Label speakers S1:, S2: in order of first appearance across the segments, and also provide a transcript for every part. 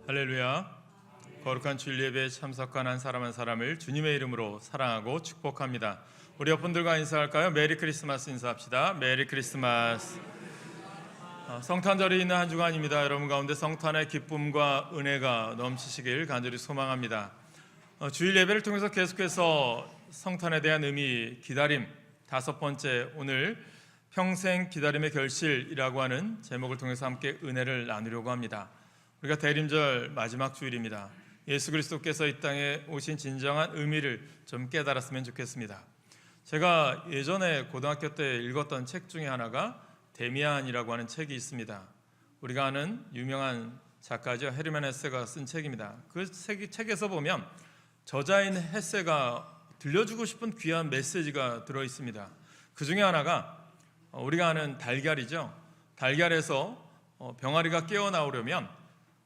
S1: 할렐루야. 거룩한 주일 예배에 참석한 한 사람 한 사람을 주님의 이름으로 사랑하고 축복합니다. 우리 옆분들과 인사할까요? 메리 크리스마스 인사합시다. 메리 크리스마스. 성탄절이 있는 한 주간입니다. 여러분 가운데 성탄의 기쁨과 은혜가 넘치시길 간절히 소망합니다. 주일 예배를 통해서 계속해서 성탄에 대한 의미, 기다림, 다섯 번째 오늘 평생 기다림의 결실이라고 하는 제목을 통해서 함께 은혜를 나누려고 합니다. 우리가 대림절 마지막 주일입니다. 예수 그리스도께서 이 땅에 오신 진정한 의미를 좀 깨달았으면 좋겠습니다. 제가 예전에 고등학교 때 읽었던 책 중에 하나가 데미안이라고 하는 책이 있습니다. 우리가 아는 유명한 작가죠. 헤르만 헤세가 쓴 책입니다. 그 책에서 보면 저자인 헤세가 들려주고 싶은 귀한 메시지가 들어있습니다. 그 중에 하나가 우리가 아는 달걀이죠. 달걀에서 병아리가 깨어나오려면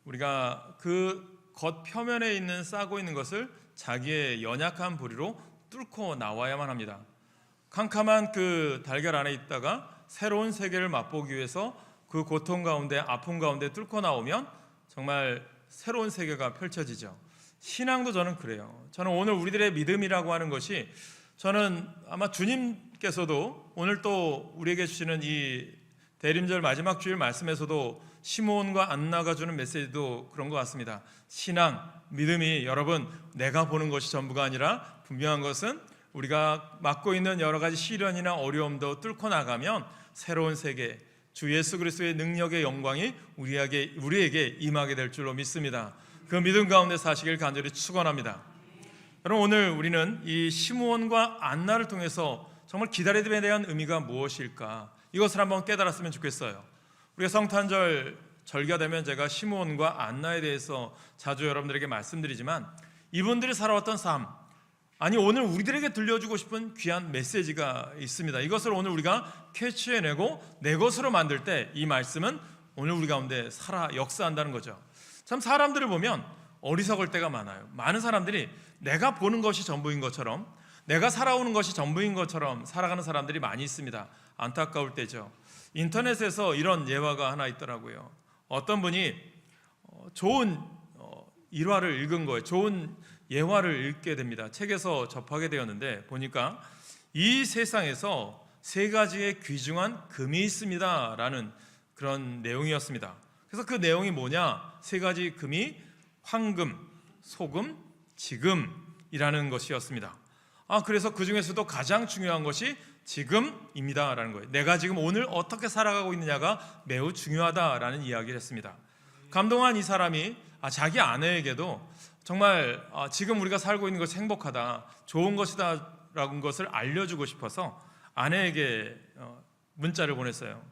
S1: 우리가 그 겉 표면에 있는 싸고 있는 것을 자기의 연약한 부리로 뚫고 나와야만 합니다. 캄캄한 그 달걀 안에 있다가 새로운 세계를 맛보기 위해서 그 고통 가운데, 아픔 가운데 뚫고 나오면 정말 새로운 세계가 펼쳐지죠. 신앙도 저는 그래요. 저는 오늘 우리들의 믿음이라고 하는 것이, 저는 아마 주님께서도 오늘 또 우리에게 주시는 이 대림절 마지막 주일 말씀에서도 시므온과 안나가 주는 메시지도 그런 것 같습니다. 신앙, 믿음이 여러분 내가 보는 것이 전부가 아니라 분명한 것은 우리가 맡고 있는 여러 가지 시련이나 어려움도 뚫고 나가면 새로운 세계, 주 예수 그리스도의 능력의 영광이 우리에게 임하게 될 줄로 믿습니다. 그 믿음 가운데 사시길 간절히 축원합니다. 여러분 오늘 우리는 이 시므온과 안나를 통해서 정말 기다림에 대한 의미가 무엇일까, 이것을 한번 깨달았으면 좋겠어요. 우리가 성탄절 절기가 되면 제가 시므온과 안나에 대해서 자주 여러분들에게 말씀드리지만 이분들이 살아왔던 삶, 아니 오늘 우리들에게 들려주고 싶은 귀한 메시지가 있습니다. 이것을 오늘 우리가 캐치해내고 내 것으로 만들 때 이 말씀은 오늘 우리 가운데 역사한다는 거죠. 참 사람들을 보면 어리석을 때가 많아요. 많은 사람들이 내가 보는 것이 전부인 것처럼, 내가 살아오는 것이 전부인 것처럼 살아가는 사람들이 많이 있습니다. 안타까울 때죠. 인터넷에서 이런 예화가 하나 있더라고요. 어떤 분이 좋은 일화를 읽은 거예요. 좋은 예화를 읽게 됩니다. 책에서 접하게 되었는데 보니까 이 세상에서 세 가지의 귀중한 금이 있습니다 라는 그런 내용이었습니다. 그래서 그 내용이 뭐냐, 세 가지 금이 황금, 소금, 지금이라는 것이었습니다. 그래서 그 중에서도 가장 중요한 것이 지금입니다 라는 거예요. 내가 지금 오늘 어떻게 살아가고 있느냐가 매우 중요하다라는 이야기를 했습니다. 감동한 이 사람이 자기 아내에게도 정말 지금 우리가 살고 있는 것이 행복하다, 좋은 것이다 라는 것을 알려주고 싶어서 아내에게 문자를 보냈어요.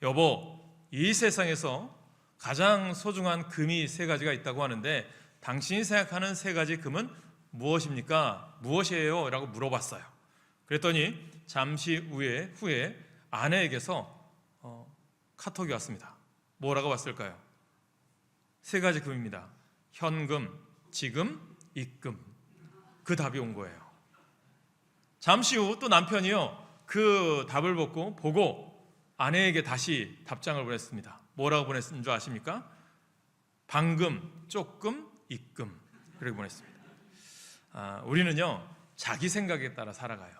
S1: 여보, 이 세상에서 가장 소중한 금이 세 가지가 있다고 하는데 당신이 생각하는 세 가지 금은 무엇입니까? 무엇이에요? 라고 물어봤어요. 그랬더니 잠시 후에 아내에게서 카톡이 왔습니다. 뭐라고 왔을까요? 세 가지 금입니다. 현금, 지금, 입금. 그 답이 온 거예요. 잠시 후 또 남편이요, 그 답을 보고 아내에게 다시 답장을 보냈습니다. 뭐라고 보냈는 줄 아십니까? 방금, 조금, 입금. 그렇게 보냈습니다. 우리는요 자기 생각에 따라 살아가요.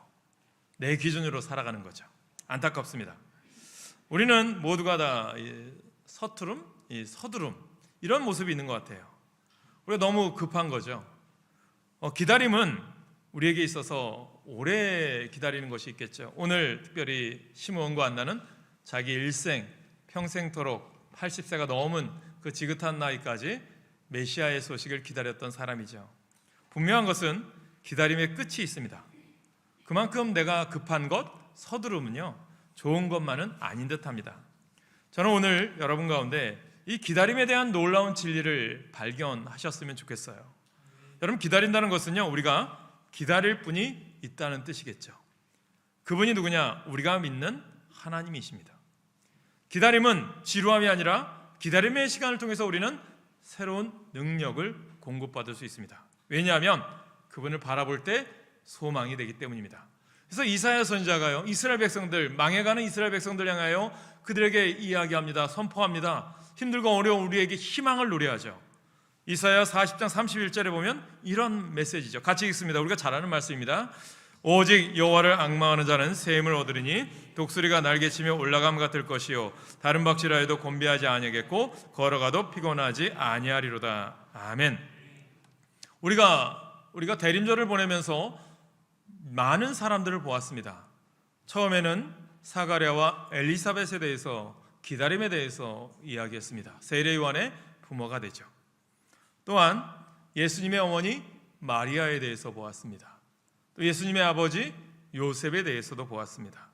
S1: 내 기준으로 살아가는 거죠. 안타깝습니다. 우리는 모두가 다 서투름, 서두름 이런 모습이 있는 것 같아요. 우리가 너무 급한 거죠. 기다림은 우리에게 있어서 오래 기다리는 것이 있겠죠. 오늘 특별히 시므온과 안나는 자기 일생 평생토록 80세가 넘은 그 지긋한 나이까지 메시아의 소식을 기다렸던 사람이죠. 분명한 것은 기다림의 끝이 있습니다. 그만큼 내가 급한 것, 서두름은요 좋은 것만은 아닌 듯합니다. 저는 오늘 여러분 가운데 이 기다림에 대한 놀라운 진리를 발견하셨으면 좋겠어요. 여러분, 기다린다는 것은요 우리가 기다릴 분이 있다는 뜻이겠죠. 그분이 누구냐? 우리가 믿는 하나님이십니다. 기다림은 지루함이 아니라 기다림의 시간을 통해서 우리는 새로운 능력을 공급받을 수 있습니다. 왜냐하면 그분을 바라볼 때 소망이 되기 때문입니다. 그래서 이사야 선지자가요 이스라엘 백성들, 망해가는 이스라엘 백성들 향하여 그들에게 이야기합니다. 선포합니다. 힘들고 어려운 우리에게 희망을 노래하죠. 이사야 40장 31절에 보면 이런 메시지죠. 같이 읽습니다. 우리가 잘 아는 말씀입니다. 오직 여호와를 앙망하는 자는 새 힘을 얻으리니 독수리가 날개치며 올라감 같을 것이요 다른 박질하 해도 곤비하지 아니하겠고 걸어가도 피곤하지 아니하리로다. 아멘. 우리가 대림절을 보내면서 많은 사람들을 보았습니다. 처음에는 사가랴와 엘리사벳에 대해서, 기다림에 대해서 이야기했습니다. 세례 요한의 부모가 되죠. 또한 예수님의 어머니 마리아에 대해서 보았습니다. 또 예수님의 아버지 요셉에 대해서도 보았습니다.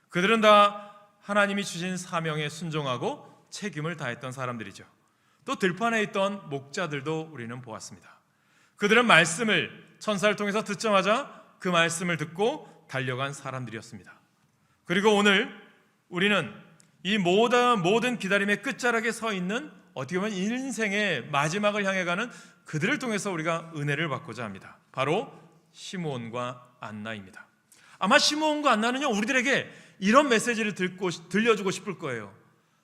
S1: 그들은 다 하나님이 주신 사명에 순종하고 책임을 다했던 사람들이죠. 또 들판에 있던 목자들도 우리는 보았습니다. 그들은 말씀을 천사를 통해서 듣자마자 그 말씀을 듣고 달려간 사람들이었습니다. 그리고 오늘 우리는 이 모든 기다림의 끝자락에 서 있는, 어떻게 보면 인생의 마지막을 향해 가는 그들을 통해서 우리가 은혜를 받고자 합니다. 바로 시므온과 안나입니다. 아마 시므온과 안나는요, 우리들에게 이런 메시지를 들려주고 싶을 거예요.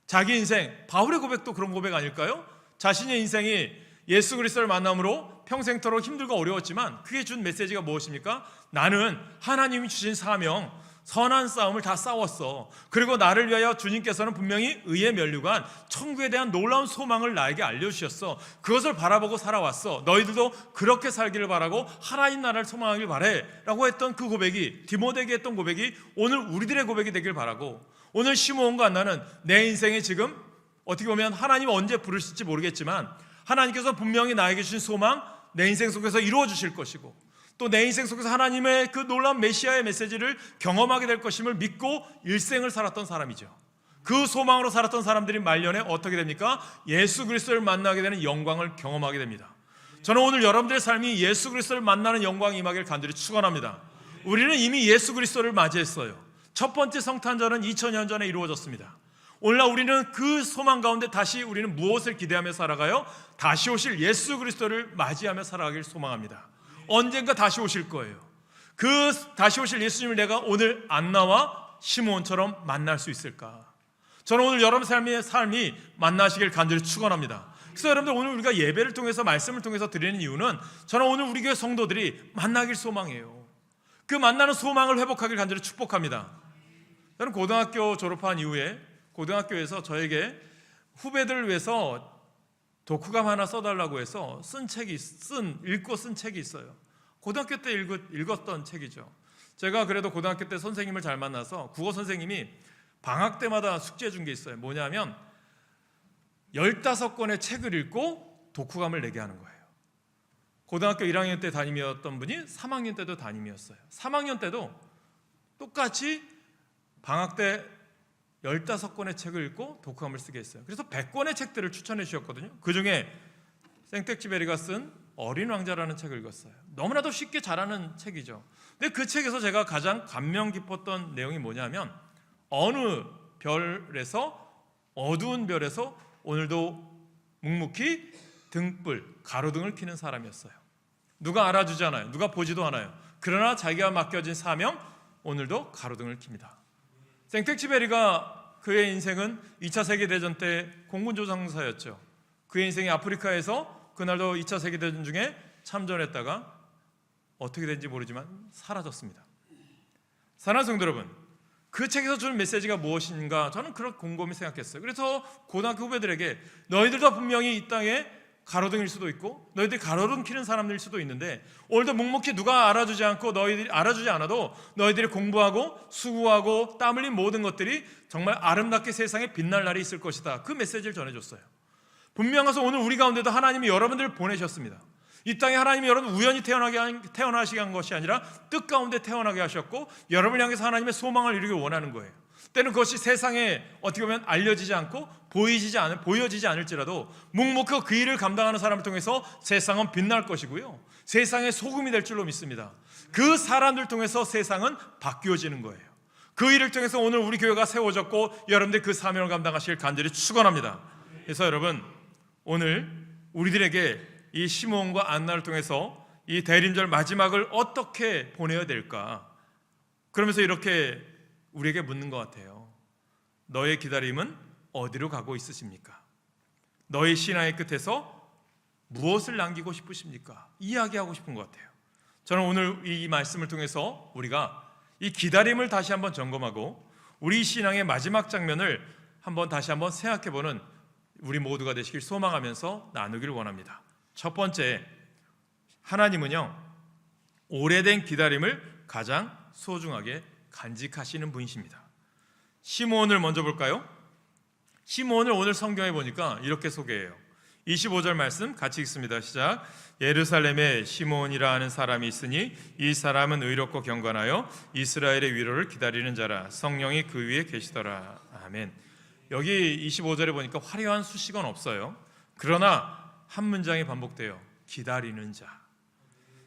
S1: 자기 인생, 바울의 고백도 그런 고백 아닐까요? 자신의 인생이 예수 그리스도를 만남으로 평생토록 힘들고 어려웠지만 그게 준 메시지가 무엇입니까? 나는 하나님이 주신 사명, 선한 싸움을 다 싸웠어. 그리고 나를 위하여 주님께서는 분명히 의의 면류관, 천국에 대한 놀라운 소망을 나에게 알려주셨어. 그것을 바라보고 살아왔어. 너희들도 그렇게 살기를 바라고 하나님 나라를 소망하길 바래 라고 했던 그 고백이, 디모데에게 했던 고백이 오늘 우리들의 고백이 되길 바라고, 오늘 시므온과 안나는 내 인생에 지금 어떻게 보면 하나님 언제 부르실지 모르겠지만 하나님께서 분명히 나에게 주신 소망, 내 인생 속에서 이루어 주실 것이고, 또 내 인생 속에서 하나님의 그 놀라운 메시아의 메시지를 경험하게 될 것임을 믿고 일생을 살았던 사람이죠. 그 소망으로 살았던 사람들이 말년에 어떻게 됩니까? 예수 그리스도를 만나게 되는 영광을 경험하게 됩니다. 저는 오늘 여러분들의 삶이 예수 그리스도를 만나는 영광이 임하기를 간절히 축원합니다. 우리는 이미 예수 그리스도를 맞이했어요. 첫 번째 성탄절은 2000년 전에 이루어졌습니다. 오늘날 우리는 그 소망 가운데 다시 우리는 무엇을 기대하며 살아가요? 다시 오실 예수 그리스도를 맞이하며 살아가길 소망합니다. 언젠가 다시 오실 거예요. 그 다시 오실 예수님을 내가 오늘 안나와 시므온처럼 만날 수 있을까? 저는 오늘 여러분 삶이 만나시길 간절히 축원합니다. 그래서 여러분들 오늘 우리가 예배를 통해서 말씀을 통해서 드리는 이유는 저는 오늘 우리 교회 성도들이 만나길 소망해요. 그 만나는 소망을 회복하길 간절히 축복합니다. 저는 고등학교 졸업한 이후에 고등학교에서 저에게 후배들을 위해서 독후감 하나 써달라고 해서 읽고 쓴 책이 있어요. 고등학교 때 읽었던 책이죠. 제가 그래도 고등학교 때 선생님을 잘 만나서 국어 선생님이 방학 때마다 숙제해 준 게 있어요. 뭐냐면 15권의 책을 읽고 독후감을 내게 하는 거예요. 고등학교 1학년 때 담임이었던 분이 3학년 때도 담임이었어요. 3학년 때도 똑같이 방학 때 15권의 책을 읽고 독후감을 쓰게 했어요. 그래서 100권의 책들을 추천해 주셨거든요. 그중에 생텍쥐베리가 쓴 어린 왕자라는 책을 읽었어요. 너무나도 쉽게 잘하는 책이죠. 근데 그 책에서 제가 가장 감명 깊었던 내용이 뭐냐면 어느 별에서, 어두운 별에서 오늘도 묵묵히 등불, 가로등을 켜는 사람이었어요. 누가 알아주지 않아요. 누가 보지도 않아요. 그러나 자기가 맡겨진 사명, 오늘도 가로등을 켭니다. 생텍쥐베리가 그의 인생은 2차 세계대전 때 공군조종사였죠. 그의 인생이 아프리카에서 그날도 2차 세계대전 중에 참전했다가 어떻게 된지 모르지만 사라졌습니다. 사랑하는 성도 여러분, 그 책에서 주는 메시지가 무엇인가 저는 그런 곰곰이 생각했어요. 그래서 고등학교 후배들에게 너희들도 분명히 이 땅에 가로등일 수도 있고 너희들이 가로등 켜는 사람들일 수도 있는데 오늘도 묵묵히 누가 알아주지 않고 너희들이 알아주지 않아도 너희들이 공부하고 수고하고 땀 흘린 모든 것들이 정말 아름답게 세상에 빛날 날이 있을 것이다. 그 메시지를 전해줬어요. 분명해서 오늘 우리 가운데도 하나님이 여러분들을 보내셨습니다. 이 땅에 하나님이 여러분 우연히 태어나시게 한 것이 아니라 뜻 가운데 태어나게 하셨고 여러분을 향해서 하나님의 소망을 이루길 원하는 거예요. 때는 그것이 세상에 어떻게 보면 알려지지 않고 보여지지 않을지라도 묵묵히 그 일을 감당하는 사람을 통해서 세상은 빛날 것이고요. 세상의 소금이 될 줄로 믿습니다. 그 사람들 통해서 세상은 바뀌어지는 거예요. 그 일을 통해서 오늘 우리 교회가 세워졌고 여러분들 그 사명을 감당하시길 간절히 축원합니다. 그래서 여러분 오늘 우리들에게 이 시므온과 안나를 통해서 이 대림절 마지막을 어떻게 보내야 될까? 그러면서 이렇게 우리에게 묻는 것 같아요. 너의 기다림은 어디로 가고 있으십니까? 너의 신앙의 끝에서 무엇을 남기고 싶으십니까? 이야기하고 싶은 것 같아요. 저는 오늘 이 말씀을 통해서 우리가 이 기다림을 다시 한번 점검하고 우리 신앙의 마지막 장면을 다시 한번 생각해보는 우리 모두가 되시길 소망하면서 나누기를 원합니다. 첫 번째, 하나님은요, 오래된 기다림을 가장 소중하게 간직하시는 분이십니다. 시므온을 먼저 볼까요? 시므온을 오늘 성경에 보니까 이렇게 소개해요. 25절 말씀 같이 읽습니다. 시작. 예루살렘에 시므온이라 하는 사람이 있으니 이 사람은 의롭고 경건하여 이스라엘의 위로를 기다리는 자라. 성령이 그 위에 계시더라. 아멘. 여기 25절에 보니까 화려한 수식어는 없어요. 그러나 한 문장이 반복돼요. 기다리는 자.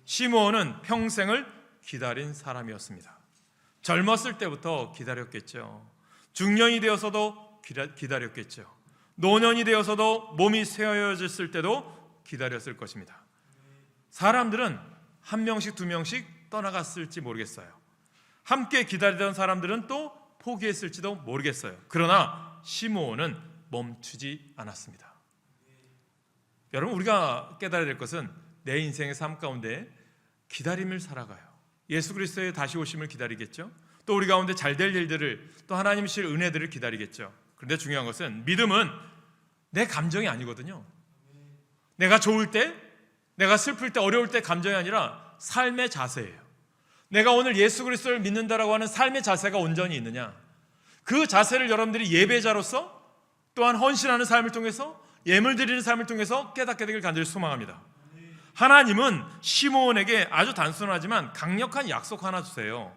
S1: 시므온은 평생을 기다린 사람이었습니다. 젊었을 때부터 기다렸겠죠. 중년이 되어서도 기다렸겠죠. 노년이 되어서도 몸이 쇠어졌을 때도 기다렸을 것입니다. 사람들은 한 명씩 두 명씩 떠나갔을지 모르겠어요. 함께 기다리던 사람들은 또 포기했을지도 모르겠어요. 그러나 시므온은 멈추지 않았습니다. 여러분, 우리가 깨달아야 될 것은 내 인생의 삶 가운데 기다림을 살아가요. 예수 그리스도의 다시 오심을 기다리겠죠. 또 우리 가운데 잘 될 일들을, 또 하나님 주실 은혜들을 기다리겠죠. 그런데 중요한 것은 믿음은 내 감정이 아니거든요. 내가 좋을 때, 내가 슬플 때, 어려울 때 감정이 아니라 삶의 자세예요. 내가 오늘 예수 그리스도를 믿는다라고 하는 삶의 자세가 온전히 있느냐, 그 자세를 여러분들이 예배자로서 또한 헌신하는 삶을 통해서, 예물 드리는 삶을 통해서 깨닫게 되길 간절히 소망합니다. 하나님은 시므온에게 아주 단순하지만 강력한 약속 하나 주세요.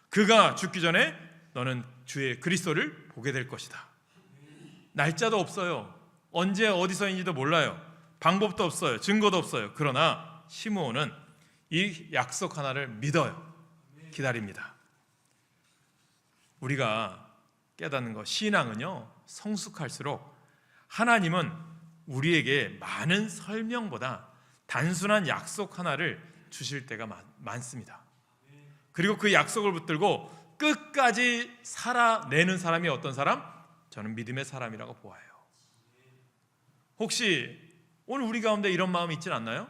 S1: 그가 죽기 전에 너는 주의 그리스도를 보게 될 것이다. 날짜도 없어요. 언제 어디서인지도 몰라요. 방법도 없어요. 증거도 없어요. 그러나 시므온은 이 약속 하나를 믿어요. 기다립니다. 우리가 깨닫는 것, 신앙은요, 성숙할수록 하나님은 우리에게 많은 설명보다 단순한 약속 하나를 주실 때가 많습니다. 그리고 그 약속을 붙들고 끝까지 살아내는 사람이 어떤 사람? 저는 믿음의 사람이라고 보아요. 혹시 오늘 우리 가운데 이런 마음이 있진 않나요?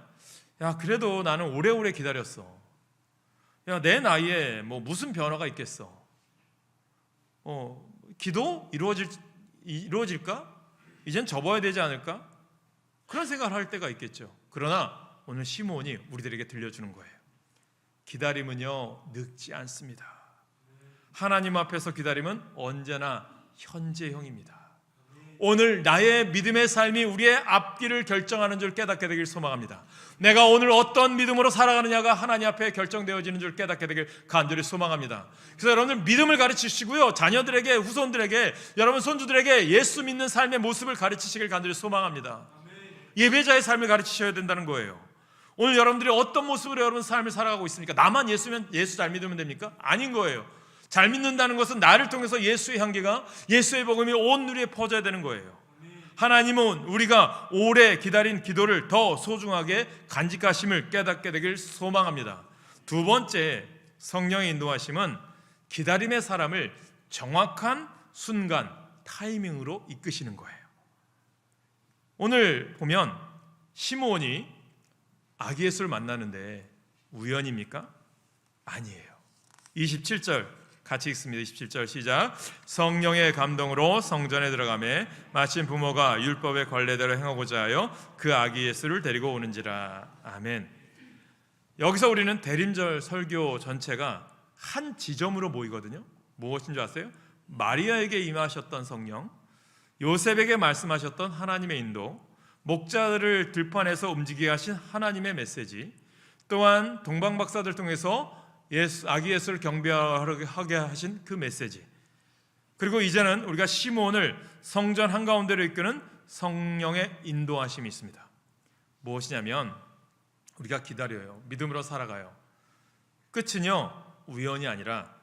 S1: 야, 그래도 나는 오래오래 기다렸어. 야, 내 나이에 뭐 무슨 변화가 있겠어? 기도 이루어질까? 이젠 접어야 되지 않을까? 그런 생각을 할 때가 있겠죠. 그러나 오늘 시므온이 우리들에게 들려주는 거예요. 기다림은요, 늙지 않습니다. 하나님 앞에서 기다림은 언제나 현재형입니다. 오늘 나의 믿음의 삶이 우리의 앞길을 결정하는 줄 깨닫게 되길 소망합니다. 내가 오늘 어떤 믿음으로 살아가느냐가 하나님 앞에 결정되어지는 줄 깨닫게 되길 간절히 소망합니다. 그래서 여러분들 믿음을 가르치시고요, 자녀들에게, 후손들에게, 여러분 손주들에게 예수 믿는 삶의 모습을 가르치시길 간절히 소망합니다. 예배자의 삶을 가르치셔야 된다는 거예요. 오늘 여러분들이 어떤 모습으로 여러분 삶을 살아가고 있습니까? 나만 예수 잘 믿으면 됩니까? 아닌 거예요. 잘 믿는다는 것은 나를 통해서 예수의 향기가, 예수의 복음이 온 누리에 퍼져야 되는 거예요. 하나님은 우리가 오래 기다린 기도를 더 소중하게 간직하심을 깨닫게 되길 소망합니다. 두 번째, 성령의 인도하심은 기다림의 사람을 정확한 순간, 타이밍으로 이끄시는 거예요. 오늘 보면 시므온이 아기예수를 만나는데 우연입니까? 아니에요. 27절 같이 읽습니다. 27절 시작. 성령의 감동으로 성전에 들어가매 마침 부모가 율법의 관례대로 행하고자 하여 그 아기 예수를 데리고 오는지라. 아멘. 여기서 우리는 대림절 설교 전체가 한 지점으로 모이거든요. 무엇인 줄 아세요? 마리아에게 임하셨던 성령, 요셉에게 말씀하셨던 하나님의 인도, 목자들을 들판에서 움직이게 하신 하나님의 메시지, 또한 동방박사들 통해서 아기 예수를 경배하게 하신 그 메시지, 그리고 이제는 우리가 시므온을 성전 한가운데로 이끄는 성령의 인도하심이 있습니다. 무엇이냐면 우리가 기다려요. 믿음으로 살아가요. 끝은요, 우연이 아니라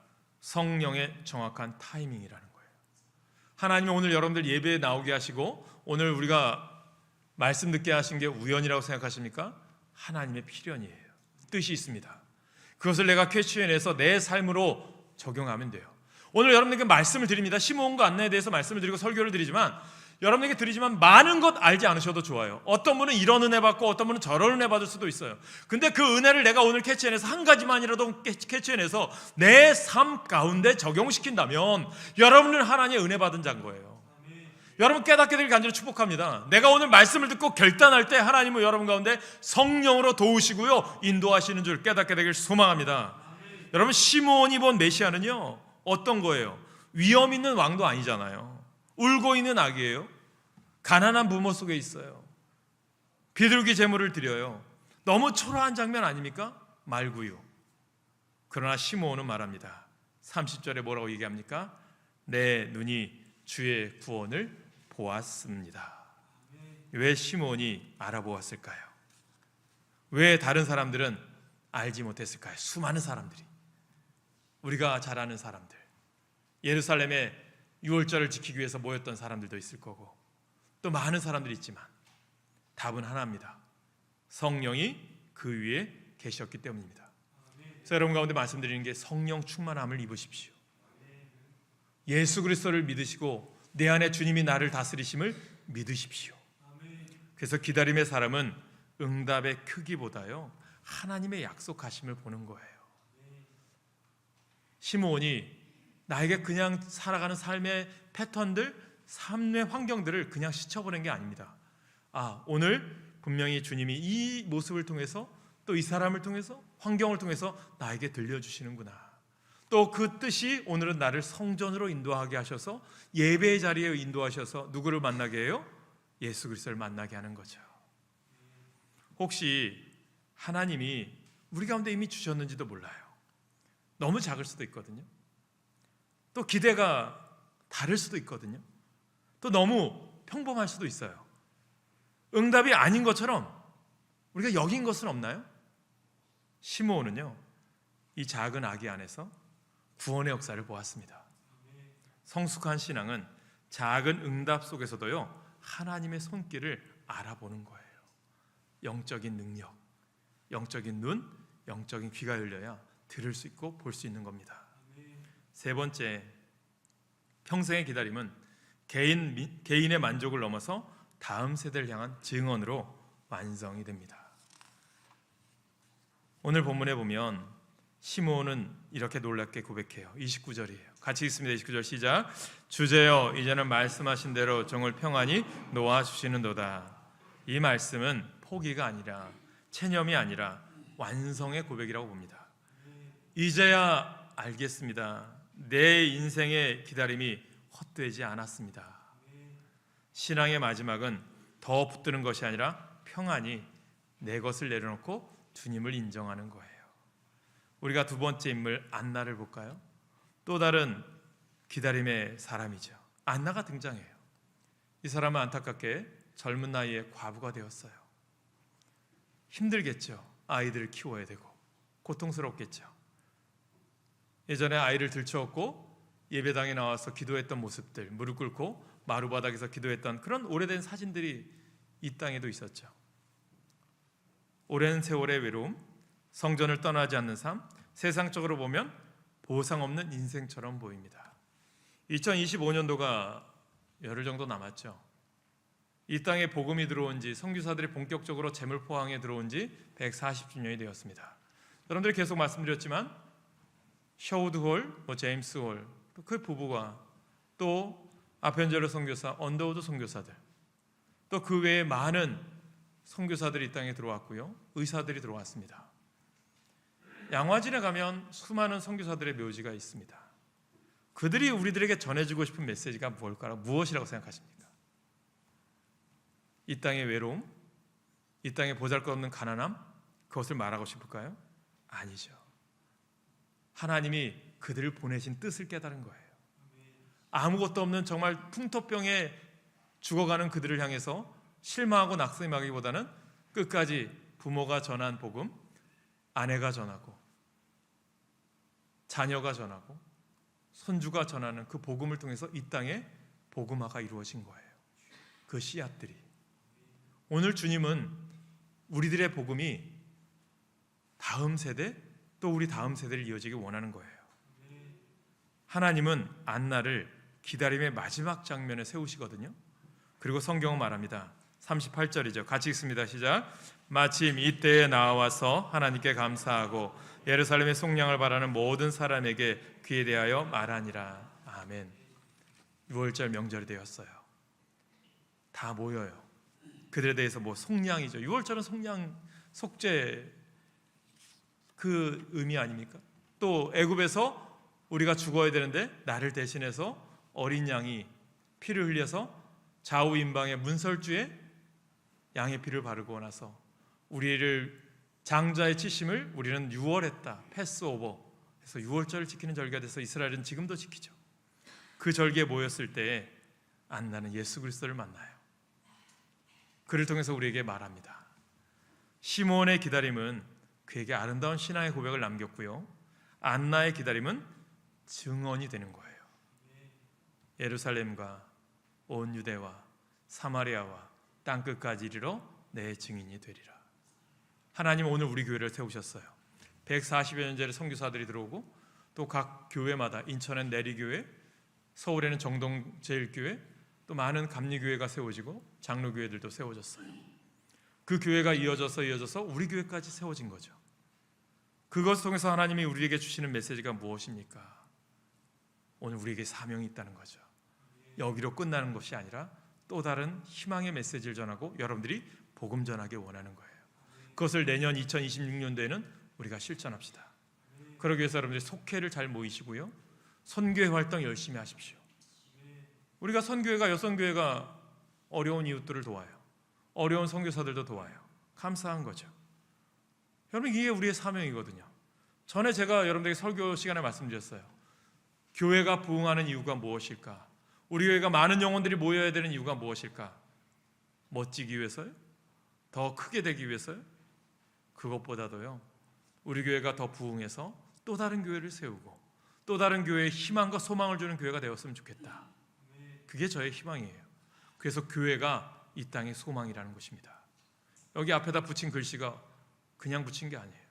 S1: 성령의 정확한 타이밍이라는 거예요. 하나님은 오늘 여러분들 예배에 나오게 하시고 오늘 우리가 말씀 듣게 하신 게 우연이라고 생각하십니까? 하나님의 필연이에요. 뜻이 있습니다. 그것을 내가 캐치해내서 내 삶으로 적용하면 돼요. 오늘 여러분에게 말씀을 드립니다. 시므온과 안나에 대해서 말씀을 드리고 설교를 드리지만 여러분에게 드리지만 많은 것 알지 않으셔도 좋아요. 어떤 분은 이런 은혜 받고 어떤 분은 저런 은혜 받을 수도 있어요. 근데 그 은혜를 내가 오늘 캐치해내서 한 가지만이라도 캐치해내서 내 삶 가운데 적용시킨다면 여러분은 하나님의 은혜 받은 자인 거예요. 여러분 깨닫게 되길 간절히 축복합니다. 내가 오늘 말씀을 듣고 결단할 때 하나님은 여러분 가운데 성령으로 도우시고요 인도하시는 줄 깨닫게 되길 소망합니다. 여러분 시므온이 본 메시아는요 어떤 거예요? 위험 있는 왕도 아니잖아요. 울고 있는 아기예요. 가난한 부모 속에 있어요. 비둘기 제물을 드려요. 너무 초라한 장면 아닙니까? 말고요. 그러나 시므온은 말합니다. 30절에 뭐라고 얘기합니까? 내 눈이 주의 구원을 보았습니다. 왜 시므온이 알아보았을까요? 왜 다른 사람들은 알지 못했을까요? 수많은 사람들이, 우리가 잘 아는 사람들, 예루살렘에 유월절을 지키기 위해서 모였던 사람들도 있을 거고 또 많은 사람들이 있지만 답은 하나입니다. 성령이 그 위에 계셨기 때문입니다. 그래서 여러분 가운데 말씀드리는 게 성령 충만함을 입으십시오. 예수 그리스도를 믿으시고 내 안에 주님이 나를 다스리심을 믿으십시오. 그래서 기다림의 사람은 응답의 크기보다요 하나님의 약속하심을 보는 거예요. 시므온이 나에게 그냥 살아가는 삶의 패턴들, 삶의 환경들을 그냥 스쳐보낸 게 아닙니다. 오늘 분명히 주님이 이 모습을 통해서 또 이 사람을 통해서 환경을 통해서 나에게 들려주시는구나. 또 그 뜻이 오늘은 나를 성전으로 인도하게 하셔서 예배의 자리에 인도하셔서 누구를 만나게 해요? 예수 그리스도를 만나게 하는 거죠. 혹시 하나님이 우리 가운데 이미 주셨는지도 몰라요. 너무 작을 수도 있거든요. 또 기대가 다를 수도 있거든요. 또 너무 평범할 수도 있어요. 응답이 아닌 것처럼 우리가 여긴 것은 없나요? 시므온은요 이 작은 아기 안에서 구원의 역사를 보았습니다. 성숙한 신앙은 작은 응답 속에서도요 하나님의 손길을 알아보는 거예요. 영적인 능력, 영적인 눈, 영적인 귀가 열려야 들을 수 있고 볼 수 있는 겁니다. 세 번째, 평생의 기다림은 개인의 만족을 넘어서 다음 세대를 향한 증언으로 완성이 됩니다. 오늘 본문에 보면 시므온은 이렇게 놀랍게 고백해요. 29절이에요. 같이 읽습니다. 29절 시작. 주제여 이제는 말씀하신 대로 종을 평안히 놓아주시는도다. 이 말씀은 포기가 아니라 체념이 아니라 완성의 고백이라고 봅니다. 이제야 알겠습니다. 내 인생의 기다림이 헛되지 않았습니다. 신앙의 마지막은 더 붙드는 것이 아니라 평안히 내 것을 내려놓고 주님을 인정하는 거예요. 우리가 두 번째 인물 안나를 볼까요? 또 다른 기다림의 사람이죠. 안나가 등장해요. 이 사람은 안타깝게 젊은 나이에 과부가 되었어요. 힘들겠죠. 아이들을 키워야 되고 고통스럽겠죠. 예전에 아이를 들쳐업고 예배당에 나와서 기도했던 모습들, 무릎 꿇고 마루바닥에서 기도했던 그런 오래된 사진들이 이 땅에도 있었죠. 오랜 세월의 외로움, 성전을 떠나지 않는 삶, 세상적으로 보면 보상 없는 인생처럼 보입니다. 2025년도가 열흘 정도 남았죠. 이 땅에 복음이 들어온 지, 선교사들이 본격적으로 재물 포항에 들어온 지 140주년이 되었습니다. 여러분들이 계속 말씀드렸지만 셔우드 홀, 제임스 홀, 그 부부가 또 아펜젤러 선교사, 언더우드 선교사들, 또 그 외에 많은 선교사들이 이 땅에 들어왔고요, 의사들이 들어왔습니다. 양화진에 가면 수많은 선교사들의 묘지가 있습니다. 그들이 우리들에게 전해주고 싶은 메시지가 무엇이라고 생각하십니까? 이 땅의 외로움, 이 땅의 보잘것없는 가난함, 그것을 말하고 싶을까요? 아니죠. 하나님이 그들을 보내신 뜻을 깨달은 거예요. 아무것도 없는 정말 풍토병에 죽어가는 그들을 향해서 실망하고 낙심하기보다는 끝까지 부모가 전한 복음, 아내가 전하고 자녀가 전하고 손주가 전하는 그 복음을 통해서 이 땅에 복음화가 이루어진 거예요. 그 씨앗들이. 오늘 주님은 우리들의 복음이 다음 세대 또 우리 다음 세대를 이어지기 원하는 거예요. 하나님은 안나를 기다림의 마지막 장면에 세우시거든요. 그리고 성경은 말합니다. 38절이죠. 같이 읽습니다. 시작. 마침 이때에 나와서 하나님께 감사하고 예루살렘의 속량을 바라는 모든 사람에게 그에 대하여 말하니라. 아멘. 6월절 명절이 되었어요. 다 모여요. 그들에 대해서 속량이죠. 6월절은 속량, 속죄 그 의미 아닙니까? 또 애굽에서 우리가 죽어야 되는데 나를 대신해서 어린 양이 피를 흘려서 좌우임방의 문설주에 양의 피를 바르고 나서 우리를 장자의 치심을 우리는 6월했다. 패스오버. 그래서 6월절을 지키는 절기가 돼서 이스라엘은 지금도 지키죠. 그 절기에 모였을 때 안나는 예수 그리스도를 만나요. 그를 통해서 우리에게 말합니다. 시몬의 기다림은 그에게 아름다운 신앙의 고백을 남겼고요, 안나의 기다림은 증언이 되는 거예요. 예루살렘과 온 유대와 사마리아와 땅끝까지 이르러 내 증인이 되리라. 하나님 오늘 우리 교회를 세우셨어요. 140여 년 전에 선교사들이 들어오고 또 각 교회마다 인천엔 내리교회, 서울에는 정동제일교회, 또 많은 감리교회가 세워지고 장로교회들도 세워졌어요. 그 교회가 이어져서 우리 교회까지 세워진 거죠. 그것을 통해서 하나님이 우리에게 주시는 메시지가 무엇입니까? 오늘 우리에게 사명이 있다는 거죠. 여기로 끝나는 것이 아니라 또 다른 희망의 메시지를 전하고 여러분들이 복음 전하기 원하는 거예요. 그것을 내년 2026년도에는 우리가 실천합시다. 그러기 위해서 여러분들이 속회를 잘 모이시고요, 선교회 활동 열심히 하십시오. 우리가 선교회가 여선교회가 어려운 이웃들을 도와요. 어려운 선교사들도 도와요. 감사한 거죠. 여러분, 이게 우리의 사명이거든요. 전에 제가 여러분들에게 설교 시간에 말씀드렸어요. 교회가 부흥하는 이유가 무엇일까? 우리 교회가 많은 영혼들이 모여야 되는 이유가 무엇일까? 멋지기 위해서요? 더 크게 되기 위해서요? 그것보다도요, 우리 교회가 더 부흥해서 또 다른 교회를 세우고 또 다른 교회에 희망과 소망을 주는 교회가 되었으면 좋겠다. 그게 저의 희망이에요. 그래서 교회가 이 땅의 소망이라는 것입니다. 여기 앞에다 붙인 글씨가 그냥 붙인 게 아니에요.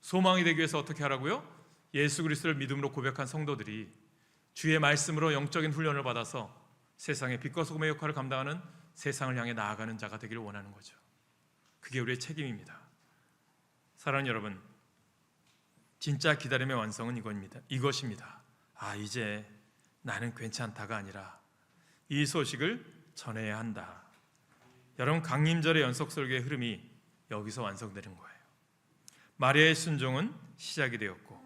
S1: 소망이 되기 위해서 어떻게 하라고요? 예수 그리스도를 믿음으로 고백한 성도들이 주의 말씀으로 영적인 훈련을 받아서 세상의 빛과 소금의 역할을 감당하는, 세상을 향해 나아가는 자가 되기를 원하는 거죠. 그게 우리의 책임입니다. 사랑하는 여러분, 진짜 기다림의 완성은 이것입니다. 이제 나는 괜찮다가 아니라 이 소식을 전해야 한다. 여러분, 강림절의 연속 설교의 흐름이 여기서 완성되는 거예요. 마리아의 순종은 시작이 되었고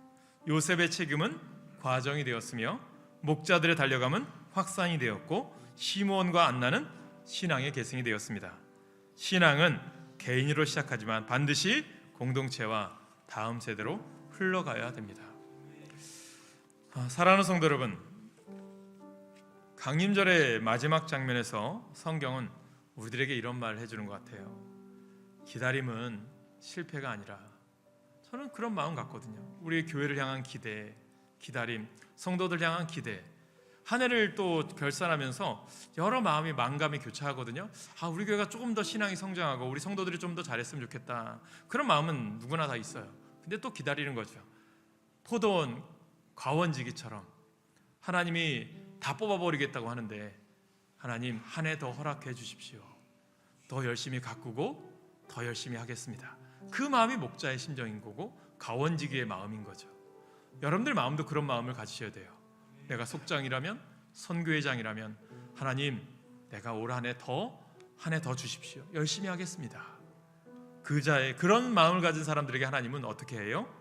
S1: 요셉의 책임은 과정이 되었으며 목자들의 달려감은 확산이 되었고 시므온과 안나는 신앙의 계승이 되었습니다. 신앙은 개인으로 시작하지만 반드시 공동체와 다음 세대로 흘러가야 됩니다. 사랑하는 성도 여러분, 강림절의 마지막 장면에서 성경은 우리들에게 이런 말을 해주는 것 같아요. 기다림은 실패가 아니라, 저는 그런 마음 갖거든요. 우리의 교회를 향한 기대, 기다림, 성도들 향한 기대, 한 해를 또 결산하면서 여러 마음이 만감이 교차하거든요. 우리 교회가 조금 더 신앙이 성장하고 우리 성도들이 좀 더 잘했으면 좋겠다. 그런 마음은 누구나 다 있어요. 근데 또 기다리는 거죠. 포도원 과원지기처럼 하나님이 다 뽑아버리겠다고 하는데, 하나님 한 해 더 허락해 주십시오. 더 열심히 가꾸고 더 열심히 하겠습니다. 그 마음이 목자의 심정인 거고 가원지기의 마음인 거죠. 여러분들 마음도 그런 마음을 가지셔야 돼요. 내가 속장이라면, 선교회장이라면, 하나님 내가 올 한 해 더 주십시오. 열심히 하겠습니다. 그런 마음을 가진 사람들에게 하나님은 어떻게 해요?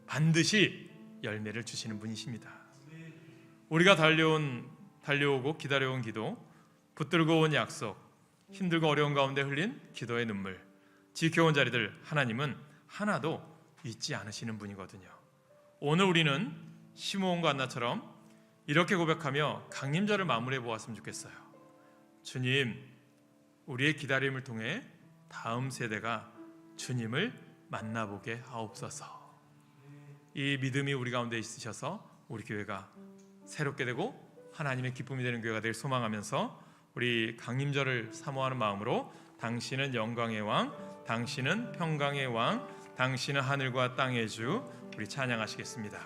S1: 반드시 열매를 주시는 분이십니다. 우리가 달려오고 기다려온 기도, 붙들고 온 약속, 힘들고 어려운 가운데 흘린 기도의 눈물, 지켜온 자리들, 하나님은 하나도 잊지 않으시는 분이거든요. 오늘 우리는 시므온과 안나처럼 이렇게 고백하며 강림절을 마무리해 보았으면 좋겠어요. 주님, 우리의 기다림을 통해 다음 세대가 주님을 만나보게 하옵소서. 이 믿음이 우리 가운데 있으셔서 우리 교회가 새롭게 되고 하나님의 기쁨이 되는 교회가 될 소망하면서 우리 강림절을 사모하는 마음으로 당신은 영광의 왕, 당신은 평강의 왕, 당신은 하늘과 땅의 주, 우리 찬양하시겠습니다.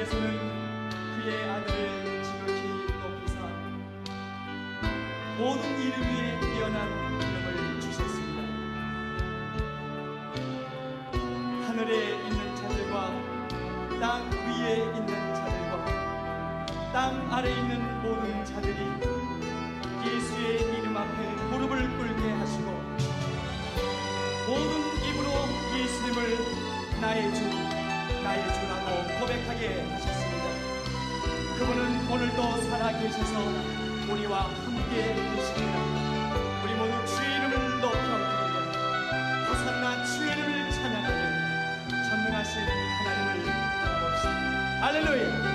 S2: 하나님께서는 그의 아들을 지극히 높이사 모든 이름 위에 뛰어난 이름을 주셨습니다. 하늘에 있는 자들과 땅 위에 있는 자들과 땅 아래에 있는 모든 자들이 예수의 이름 앞에 무릎을 꿇게 하시고 모든 입으로 예수님을 나의 주라고 고백하게 하셨습니다. 그분은 오늘도 살아계셔서 우리와 함께 계십니다. 우리 모두 주의 이름을 높여드리며 호산나 주의 이름을 찬양하며 전능하신 하나님을 바라봅시다. 할렐루야.